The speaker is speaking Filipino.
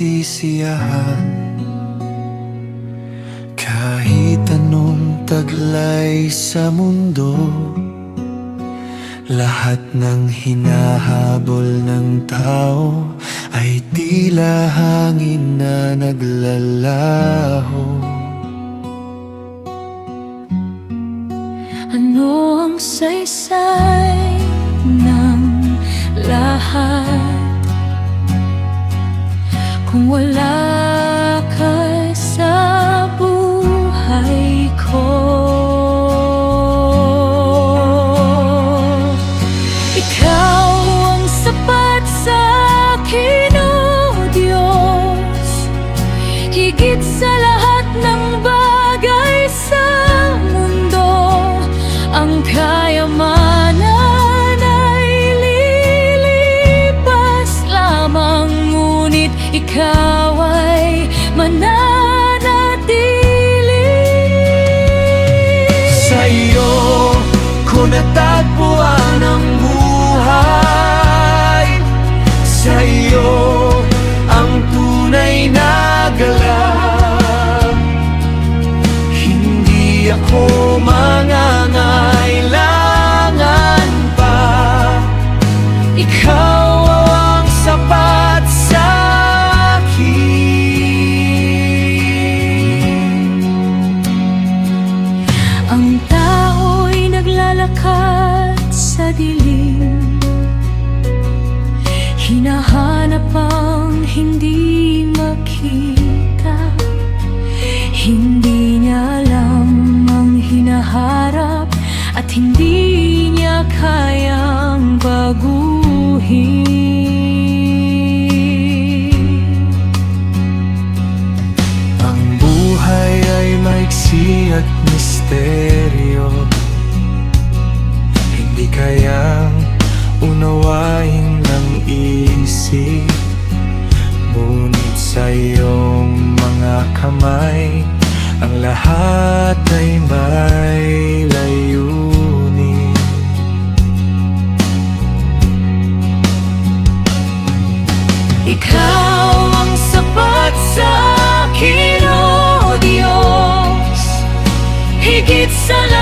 pagsisiyahan. Kahit anong taglay sa mundo, lahat ng hinahabol ng tao ay tila hangin na naglalaho. Ano ang saysay ng lahat kung wala ka sa buhay ko? Ikaw ang sapat sa akin, O Diyos, higit sa lahat ng bagay sa mundo. Ang kayamanan ay lilipas lamang, ngunit ikaw ay mananatili. Sa iyo ko natagpuan ang buhay, sa iyo ang tunay na galak. Hindi ako mangangailangan pa, ikaw ang sapat sa akin. Ang tao'y naglalakad sa dilim, hinahanap ang hindi makita. Hindi niya alam ang hinaharap at hindi niya kayang baguhin. Ang buhay ay maiksi at misteryo, hindi kayang unawain ng isip. Ngunit sa iyong mga kamay, ang lahat ay may layunin. Ikaw ang sapat sa akin, O Diyos, higit sa lahat